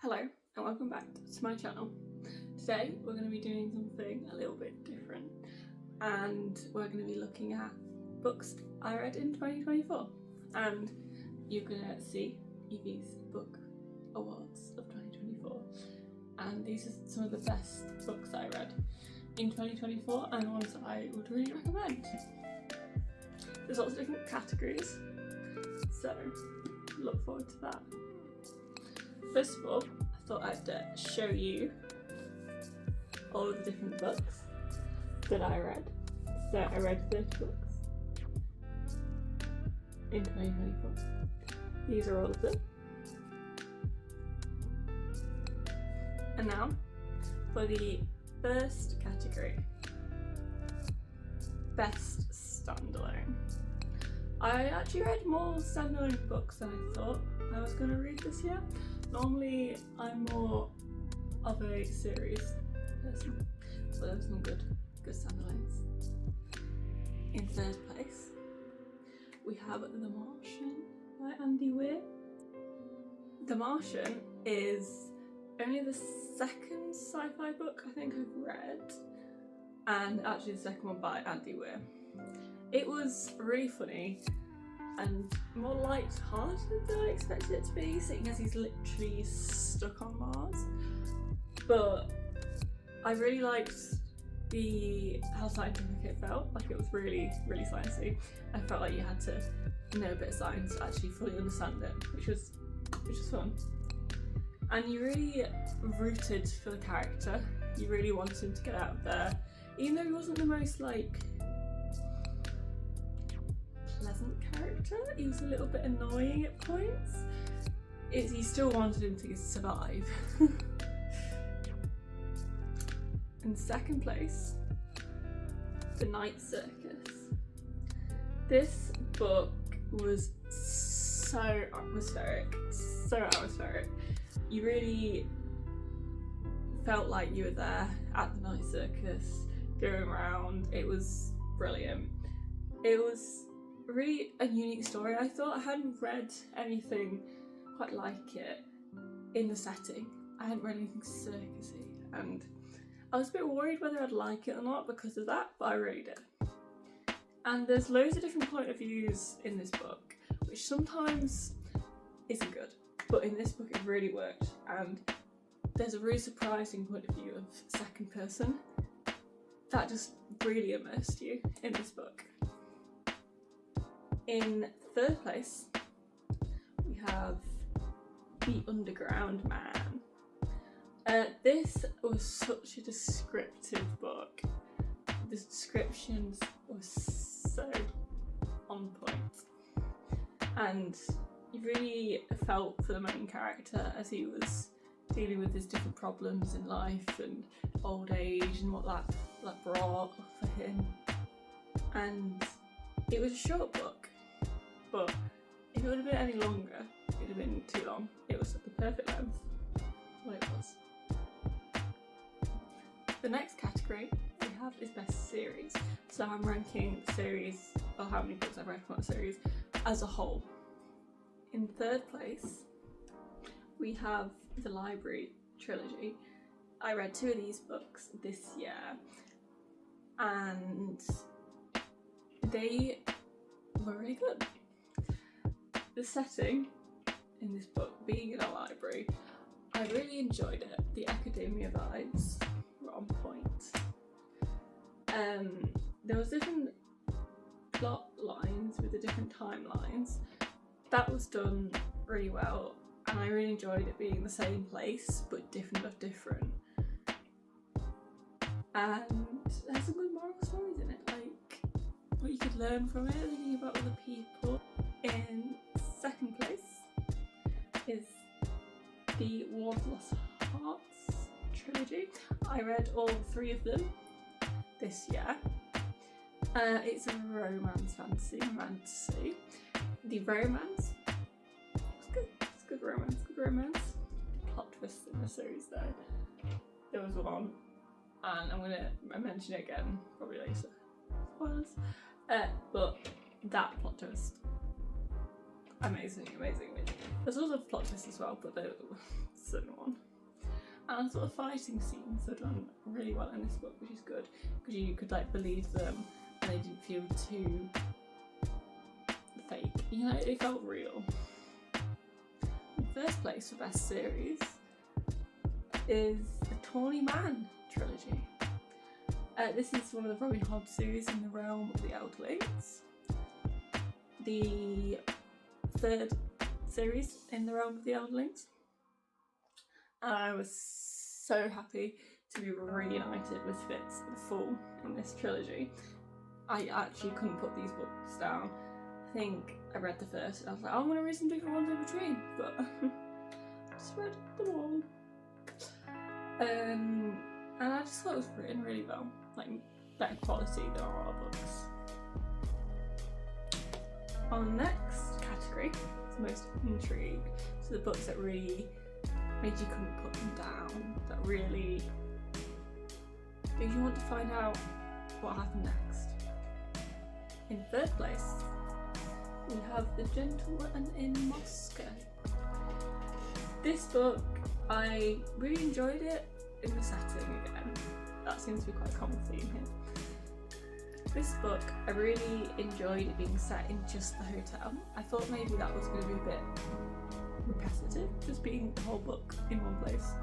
Hello and welcome back to my channel. Today we're going to be doing something a little bit different and we're going to be looking at books I read in 2024 and you're going to see Evie's book awards of 2024 and these are some of the best books I read in 2024 and ones I would really recommend. There's lots of different categories, so look forward to that. First of all, I thought I'd show you all of the different books that I read. So I read 30 books in 2024. These are all of them. And now for the first category, Best Standalone. I actually read more standalone books than I thought I was going to read this year. Normally I'm more of a series person, but there were some good standalones. In third place we have The Martian by Andy Weir. The Martian is only the second sci-fi book I think I've read, and actually the second one by Andy Weir. It was really funny and more light-hearted than I expected it to be, seeing as he's literally stuck on Mars. But I really liked how scientific it felt. Like, it was really, really sciencey. I felt like you had to know a bit of science to actually fully understand it, which was fun. And you really rooted for the character. You really wanted him to get out of there, even though he wasn't the most pleasant character. He was a little bit annoying at points. You still wanted him to survive. In second place, The Night Circus. This book was so atmospheric. You really felt like you were there at the night circus, going around. It was brilliant. It was really a unique story. I thought I hadn't read anything quite like it in the setting. I hadn't read anything circusy, and I was a bit worried whether I'd like it or not because of that, but I really did. And there's loads of different point of views in this book, which sometimes isn't good, but in this book it really worked, and there's a really surprising point of view of second person that just really immersed you in this book. In third place, we have The Underground Man. This was such a descriptive book. The descriptions were so on point, and you really felt for the main character as he was dealing with his different problems in life and old age and what that brought for him. And it was a short book, but if it would have been any longer, it would have been too long. It was at the perfect length, what it was. The next category we have is Best Series. So I'm ranking series, or how many books I've read from a series, as a whole. In third place, we have the Library trilogy. I read 2 of these books this year, and they were really good. The setting in this book, being in a library, I really enjoyed it. The academia vibes were on point. There was different plot lines with the different timelines. That was done really well, and I really enjoyed it being the same place but different. And there's some good moral stories in it, like what you could learn from it, thinking about other people. In second place is the War of Lost Hearts trilogy. I read all 3 of them this year. It's a romance fantasy. The romance was good. It's good romance. Plot twist in the series though. There was one, and I'm gonna mention it again probably later. Spoilers. But that plot twist, amazing. There's also a plot twist as well, but there was a certain one. and sort of fighting scenes are done really well in this book, which is good because you could like believe them and they didn't feel too fake. You know, it felt real. In first place for best series is the Tawny Man trilogy. This is one of the Robin Hood series in the realm of the Elderlings. The third series in the realm of the Elderlings. And I was so happy to be reunited with Fitz and Fool in this trilogy. I actually couldn't put these books down. I think I read the first and I was like, oh, I'm going to read some different ones in between, but I just read them all. And I just thought it was written really well, like better quality than a lot of books. Our next category is most intrigue. So the books that really made you couldn't put them down, that really made you want to find out what happened next. In third place, we have The Gentleman in Moscow. This book, I really enjoyed it in the setting again. That seems to be quite a common theme here. This book, I really enjoyed it being set in just the hotel. I thought maybe that was going to be a bit repetitive, just being the whole book in one place,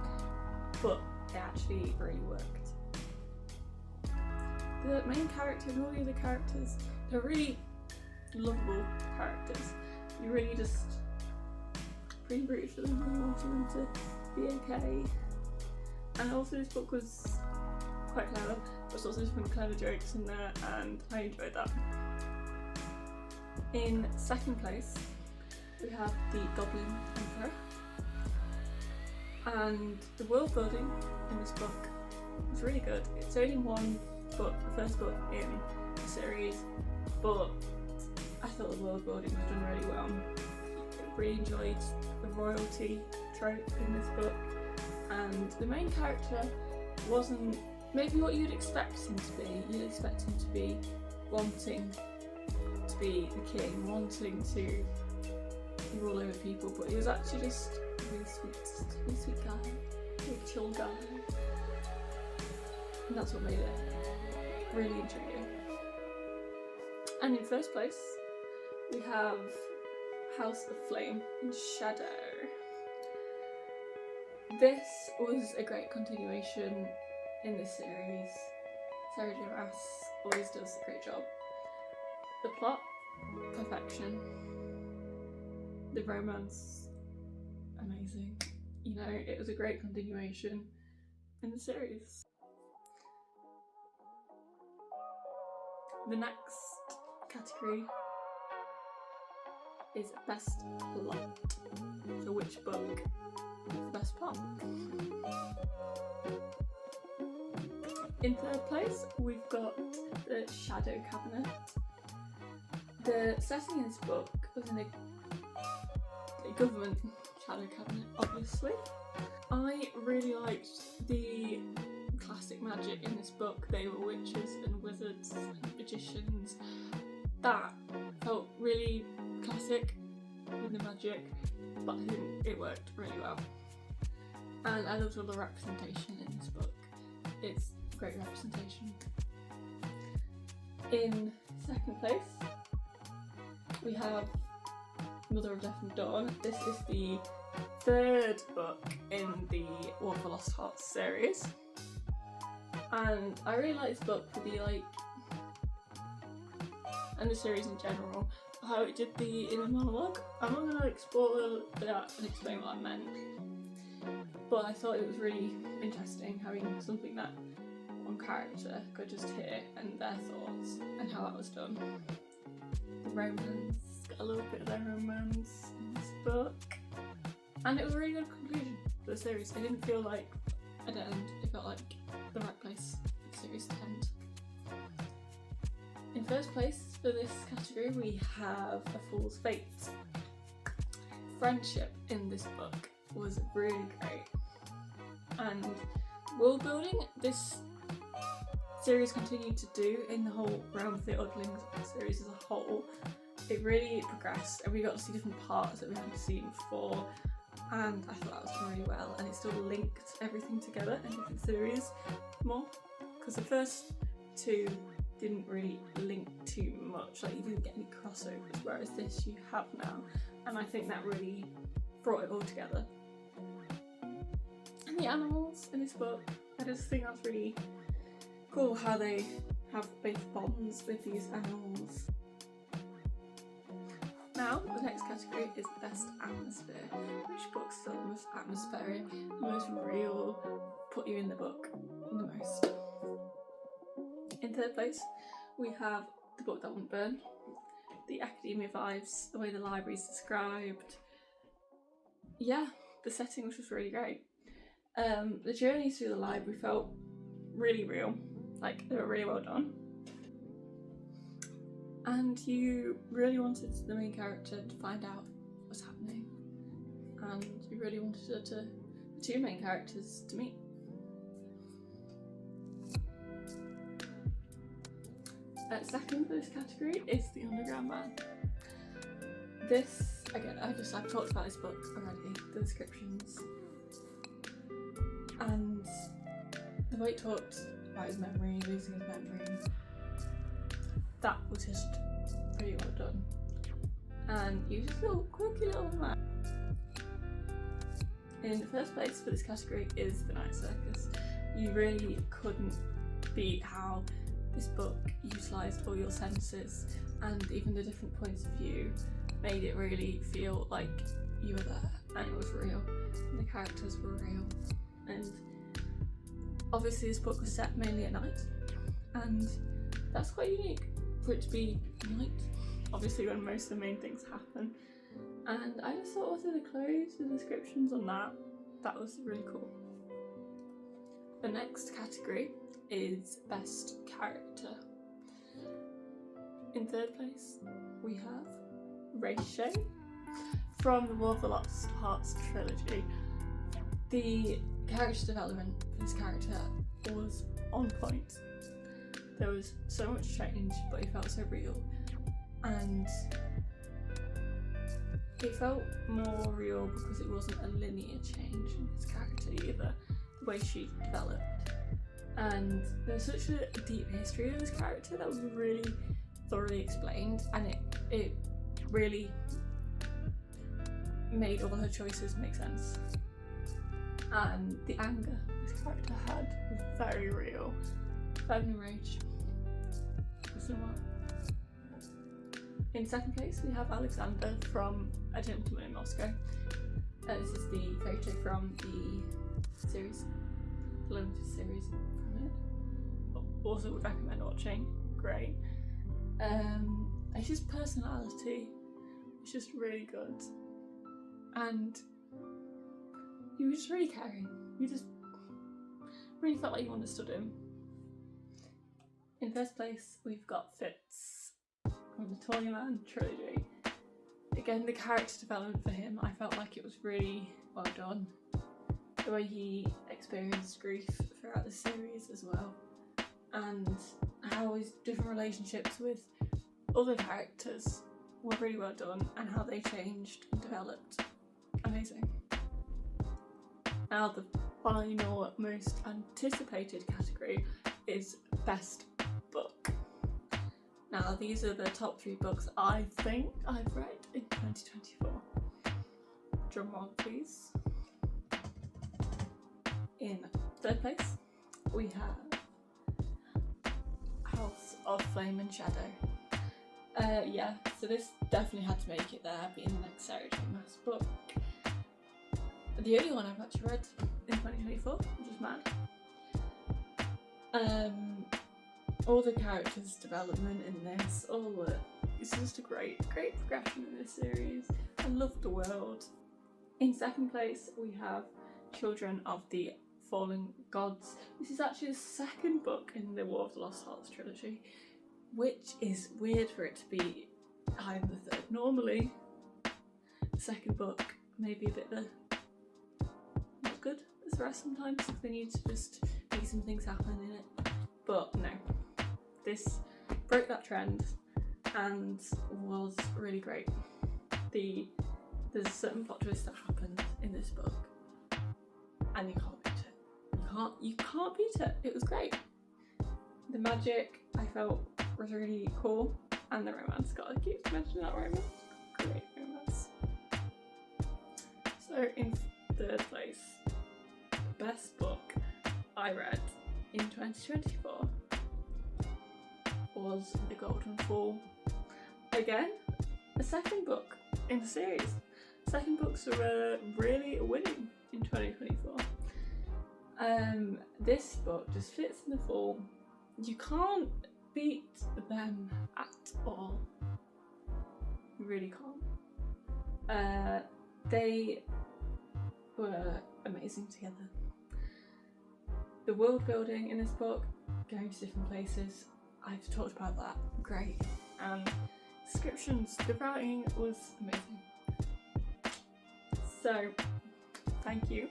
but it actually really worked. The main character and all the other characters, they're really lovable characters. You really just really root for them, really wanted them to be okay. And also this book was quite clever. There's also some clever jokes in there and I enjoyed that. In second place we have The Goblin Emperor. And the world building in this book was really good. It's only one book, the first book in the series, but I thought the world building was done really well. I really enjoyed the royalty trope in this book, and the main character wasn't maybe what you'd expect him to be. You'd expect him to be wanting to be the king, wanting to rule over people, but he was actually just a really sweet guy, a really chill guy, and that's what made it really intriguing. And in first place we have House of Flame and Shadow. This was a great continuation in this series. Sarah J. Maas always does a great job. The plot, perfection. The romance, amazing. You know, it was a great continuation in the series. The next category is best plot. So which book is the best plot? In third place we've got The Shadow Cabinet. The setting in this book was in a government shadow cabinet, obviously. I really liked the classic magic in this book. They were witches and wizards and magicians. That felt really classic with the magic, but I think it worked really well. And I loved all the representation in this book. It's great representation. In second place we have Mother of Death and Dawn. This is the third book in the War for Lost Hearts series, and I really like this book for the and the series in general, how it did the inner monologue. I'm not going to spoil that and explain what I meant, but I thought it was really interesting having something that one character could just hear and their thoughts and how that was done. The romance, got a little bit of their romance in this book, and it was a really good conclusion to the series. It didn't feel like a dead end, it felt like the right place for the series to end. In first place for this category we have A Fool's Fate. Friendship in this book was really great, and world building this series continued to do in the whole Realm of the Oddlings series as a whole. It really progressed and we got to see different parts that we hadn't seen before, and I thought that was done really well, and it's still linked everything together in different series more, because the first two didn't really link too much, like you didn't get any crossovers, whereas this you have now, and I think that really brought it all together. And the animals in this book, I just think that's really cool how they have big bonds with these animals. Now, the next category is Best Atmosphere. Which book's the most atmospheric, the most real, put you in the book the most? In third place, we have The Book That Wouldn't Burn. The academia vibes, the way the library is described. Yeah, the setting was just really great. The journeys through the library felt really real, like they were really well done. And you really wanted the main character to find out what's happening, and you really wanted the two main characters to meet. Second for this category is The Underground Man. This, again, I've talked about this book already, the descriptions, and the way it talked about his memory, losing his memory, that was just pretty well done. And he was just a little quirky little man. In the first place for this category is The Night Circus. You really couldn't beat how this book utilised all your senses, and even the different points of view made it really feel like you were there and it was real and the characters were real. And obviously this book was set mainly at night, and that's quite unique for it to be night, obviously when most of the main things happen. And I just thought also the clothes, the descriptions on that was really cool. The next category is Best Character. In third place we have Rachel from the War of the Lost Hearts trilogy. The character development for this character was on point. There was so much change, but it felt so real, and it felt more real because it wasn't a linear change in his character either, the way she developed. And there's such a deep history of this character that was really thoroughly explained, and it really made all her choices make sense. And the anger this character had was very real. Felt enraged. Somewhat. In second place we have Alexander from A Gentleman in Moscow. This is the fairy tale from the series, the limited series from it. Also would recommend watching. Great. His personality was just really good, and he was just really caring. You just really felt like you understood him. In first place we've got Fitz from the Tawny Man trilogy. Again, the character development for him, I felt like it was really well done. The way he experienced grief throughout the series as well, and how his different relationships with other characters were really well done, and how they changed and developed. Amazing. Now the final most anticipated category is Best Book. Now these are the top 3 books I think I've read in 2024. Drum roll please. In third place we have House of Flame and Shadow. Yeah, so this definitely had to make it there, being the next Sarah J. Maas book. The only one I've actually read in 2024, which is mad. All the characters' development in this, it's just a great progression in this series. I love the world. In second place we have Children of the Fallen Gods. This is actually the second book in the War of the Lost Hearts trilogy, which is weird for it to be higher than the third. Normally the second book may be a bit not good as the rest sometimes, they need to just make some things happen in it, but no, this broke that trend and was really great. There's a certain plot twist that happened in this book and you can't beat it. You can't beat it. It was great. The magic I felt was really cool, and the romance. God, I keep mentioning that romance. Great romance. So in third place, the best book I read in 2024 was The Golden Fall. Again, a second book in the series. Second books are really winning in 2024. This book just fits in the fall. You can't beat them at all. You really can't. They were amazing together. The world building in this book, going to different places, I've talked about that, great. And descriptions, the writing was amazing. So, thank you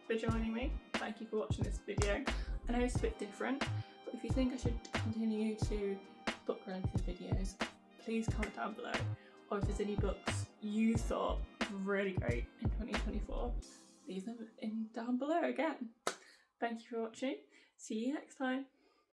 for joining me. Thank you for watching this video. I know it's a bit different, but if you think I should continue to book related videos, please comment down below. Or if there's any books you thought were really great in 2024, leave them down below again. Thank you for watching. See you next time.